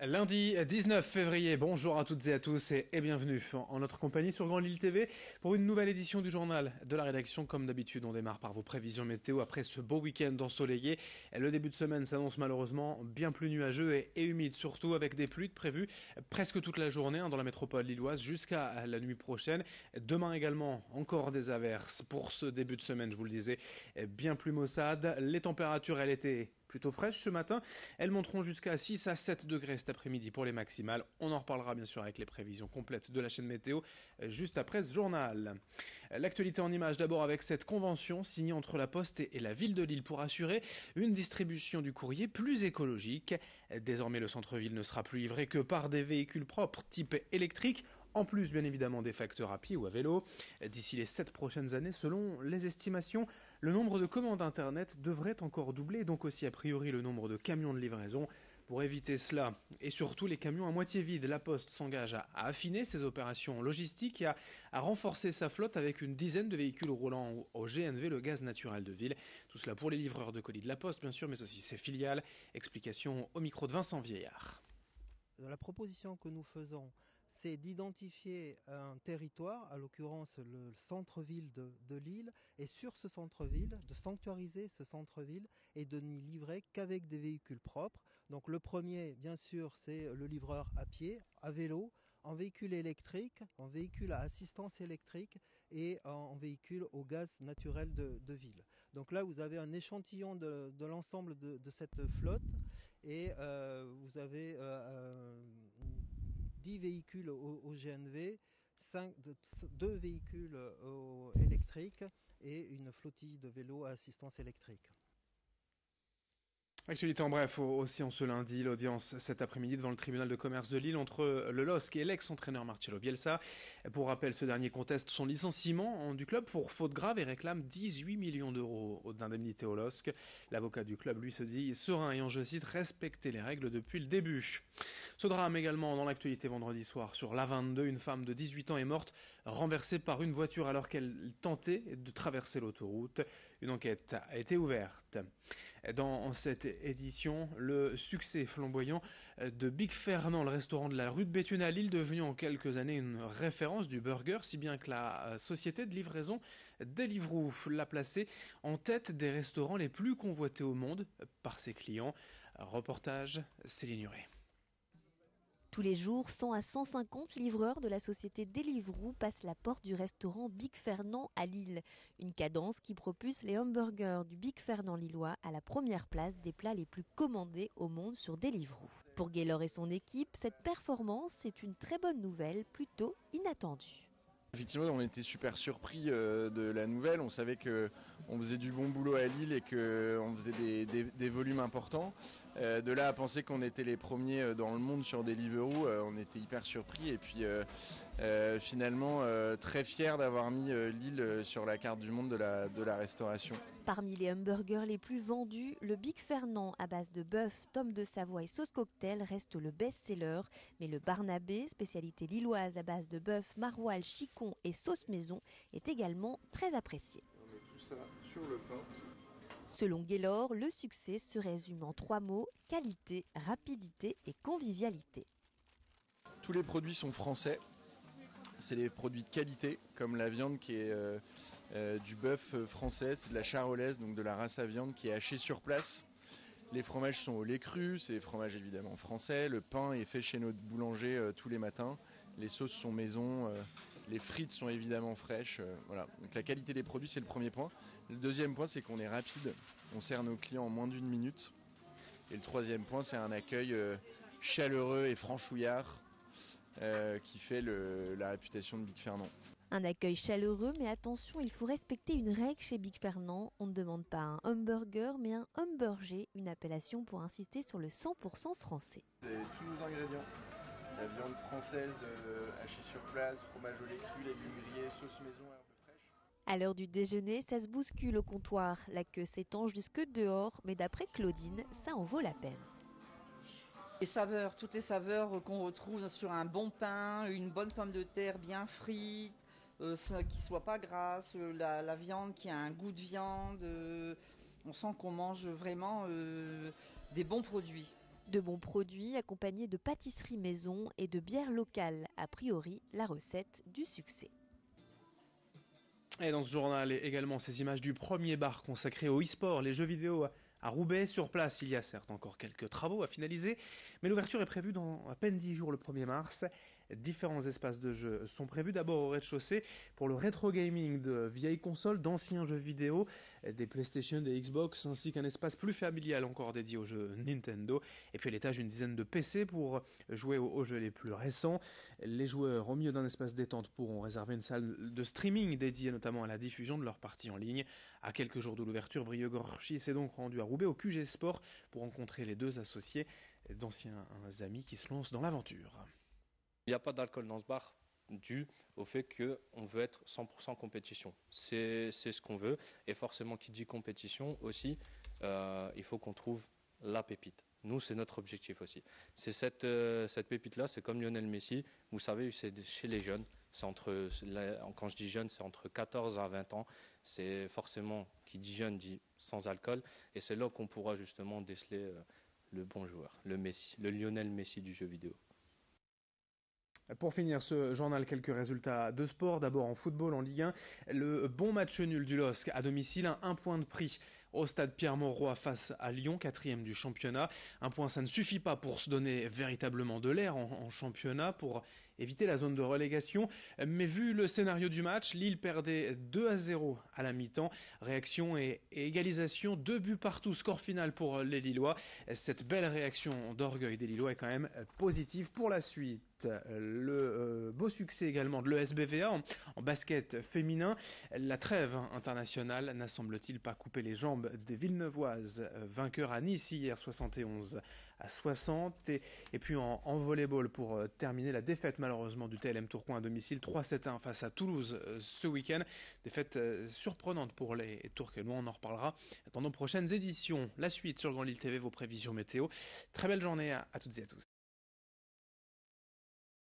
Lundi 19 février, bonjour à toutes et à tous et bienvenue en notre compagnie sur Grand Lille TV pour une nouvelle édition du journal de la rédaction. Comme d'habitude, on démarre par vos prévisions météo après ce beau week-end ensoleillé. Le début de semaine s'annonce malheureusement bien plus nuageux et humide, surtout avec des pluies prévues presque toute la journée dans la métropole lilloise jusqu'à la nuit prochaine. Demain également, encore des averses pour ce début de semaine, je vous le disais, bien plus maussade. Les températures, elles étaient plutôt fraîches ce matin. Elles monteront jusqu'à 6 à 7 degrés cet après-midi pour les maximales. On en reparlera bien sûr avec les prévisions complètes de la chaîne météo juste après ce journal. L'actualité en images d'abord avec cette convention signée entre la Poste et la ville de Lille pour assurer une distribution du courrier plus écologique. Désormais, le centre-ville ne sera plus livré que par des véhicules propres type électrique, en plus bien évidemment des facteurs à pied ou à vélo. D'ici les 7 prochaines années, selon les estimations, le nombre de commandes internet devrait encore doubler, donc aussi a priori le nombre de camions de livraison. Pour éviter cela, et surtout les camions à moitié vides, la Poste s'engage à affiner ses opérations logistiques et à renforcer sa flotte avec une dizaine de véhicules roulant au GNV, le gaz naturel de ville. Tout cela pour les livreurs de colis de la Poste bien sûr, mais aussi ses filiales. Explication au micro de Vincent Vieillard. La proposition que nous faisons, c'est d'identifier un territoire, à l'occurrence le centre-ville de Lille, et sur ce centre-ville, de sanctuariser ce centre-ville et de n'y livrer qu'avec des véhicules propres. Donc le premier, bien sûr, c'est le livreur à pied, à vélo, en véhicule électrique, en véhicule à assistance électrique et en véhicule au gaz naturel de ville. Donc là, vous avez un échantillon de l'ensemble de cette flotte et vous avez 10 véhicules au GNV, 2 véhicules électriques et une flottille de vélos à assistance électrique. Actualité en bref, aussi en ce lundi, l'audience cet après-midi devant le tribunal de commerce de Lille entre le LOSC et l'ex-entraîneur Marcelo Bielsa. Pour rappel, ce dernier conteste son licenciement du club pour faute grave et réclame 18 millions d'euros d'indemnité au LOSC. L'avocat du club, lui, se dit serein ayant, je cite, respecté les règles depuis le début. Ce drame également dans l'actualité vendredi soir sur l'A22, une femme de 18 ans est morte renversée par une voiture alors qu'elle tentait de traverser l'autoroute. Une enquête a été ouverte. Dans cette édition, le succès flamboyant de Big Fernand, le restaurant de la rue de Béthune à Lille, devenu en quelques années une référence du burger, si bien que la société de livraison Deliveroo l'a placé en tête des restaurants les plus convoités au monde par ses clients. Reportage Céline Nuret. Tous les jours, 100 à 150 livreurs de la société Deliveroo passent la porte du restaurant Big Fernand à Lille. Une cadence qui propulse les hamburgers du Big Fernand lillois à la première place des plats les plus commandés au monde sur Deliveroo. Pour Gaylor et son équipe, cette performance est une très bonne nouvelle, plutôt inattendue. Effectivement, on était super surpris de la nouvelle. On savait qu'on faisait du bon boulot à Lille et qu'on faisait des volumes importants. De là à penser qu'on était les premiers dans le monde sur Deliveroo, on était hyper surpris et puis finalement très fiers d'avoir mis Lille sur la carte du monde de la restauration. Parmi les hamburgers les plus vendus, le Big Fernand à base de bœuf, tome de Savoie et sauce cocktail reste le best-seller. Mais le Barnabé, spécialité lilloise à base de bœuf, maroilles, chicon et sauce maison, est également très apprécié. On met tout ça sur le pain. Selon Gaylor, le succès se résume en 3 mots: qualité, rapidité et convivialité. Tous les produits sont français. C'est des produits de qualité, comme la viande qui est du bœuf français, c'est de la charolaise, donc de la race à viande qui est hachée sur place. Les fromages sont au lait cru, c'est des fromages évidemment français. Le pain est fait chez notre boulanger tous les matins. Les sauces sont maison, les frites sont évidemment fraîches. Voilà. Donc la qualité des produits, c'est le premier point. Le deuxième point, c'est qu'on est rapide. On sert nos clients en moins d'1 minute. Et le troisième point, c'est un accueil chaleureux et franchouillard qui fait la réputation de Big Fernand. Un accueil chaleureux, mais attention, il faut respecter une règle chez Big Fernand. On ne demande pas un hamburger, mais un hamburger, une appellation pour insister sur le 100% français. C'est tous nos ingrédients. La viande française hachée sur place, fromage au lait cru, légumes grillés, sauce maison, herbes fraîches. À l'heure du déjeuner, ça se bouscule au comptoir. La queue s'étend jusque dehors, mais d'après Claudine, ça en vaut la peine. Les saveurs, toutes les saveurs qu'on retrouve sur un bon pain, une bonne pomme de terre bien frite, qui soit pas grasse, la viande qui a un goût de viande. On sent qu'on mange vraiment des bons produits. De bons produits accompagnés de pâtisseries maison et de bières locales, a priori la recette du succès. Et dans ce journal, également ces images du premier bar consacré au e-sport, les jeux vidéo à Roubaix. Sur place, il y a certes encore quelques travaux à finaliser, mais l'ouverture est prévue dans à peine 10 jours le 1er mars. Différents espaces de jeux sont prévus, d'abord au rez-de-chaussée pour le rétro gaming de vieilles consoles, d'anciens jeux vidéo, des PlayStation, des Xbox, ainsi qu'un espace plus familial encore dédié aux jeux Nintendo. Et puis à l'étage, une dizaine de PC pour jouer aux jeux les plus récents. Les joueurs, au milieu d'un espace détente, pourront réserver une salle de streaming dédiée notamment à la diffusion de leurs parties en ligne. À quelques jours de l'ouverture, Brieux Gorchi s'est donc rendu à Roubaix au QG Sport pour rencontrer les deux associés d'anciens amis qui se lancent dans l'aventure. Il n'y a pas d'alcool dans ce bar dû au fait qu'on veut être 100% compétition. C'est ce qu'on veut. Et forcément, qui dit compétition aussi, il faut qu'on trouve la pépite. Nous, c'est notre objectif aussi. C'est cette pépite-là, c'est comme Lionel Messi. Vous savez, c'est chez les jeunes. Quand je dis jeune, c'est entre 14 à 20 ans. C'est forcément, qui dit jeune, dit sans alcool. Et c'est là qu'on pourra justement déceler le bon joueur, le Messi, le Lionel Messi du jeu vidéo. Pour finir ce journal, quelques résultats de sport. D'abord en football, en Ligue 1, le bon match nul du LOSC à domicile, un point de prix au stade Pierre-Mauroy face à Lyon, 4e du championnat. Un point, ça ne suffit pas pour se donner véritablement de l'air en championnat, pour éviter la zone de relégation. Mais vu le scénario du match, Lille perdait 2-0 à la mi-temps. Réaction et égalisation, 2 buts partout, score final pour les Lillois. Cette belle réaction d'orgueil des Lillois est quand même positive pour la suite. Le beau succès également de l'ESBVA en basket féminin. La trêve internationale n'a semble-t-il pas coupé les jambes des Villeneuvoises, vainqueurs à Nice hier 71-60. Et puis en volleyball pour terminer, la défaite malheureusement du TLM Tourcoing à domicile 3-7-1 face à Toulouse ce week-end. Défaite surprenante pour les Tourquenois, on en reparlera dans nos prochaines éditions. La suite sur Grand Lille TV, vos prévisions météo. Très belle journée à toutes et à tous.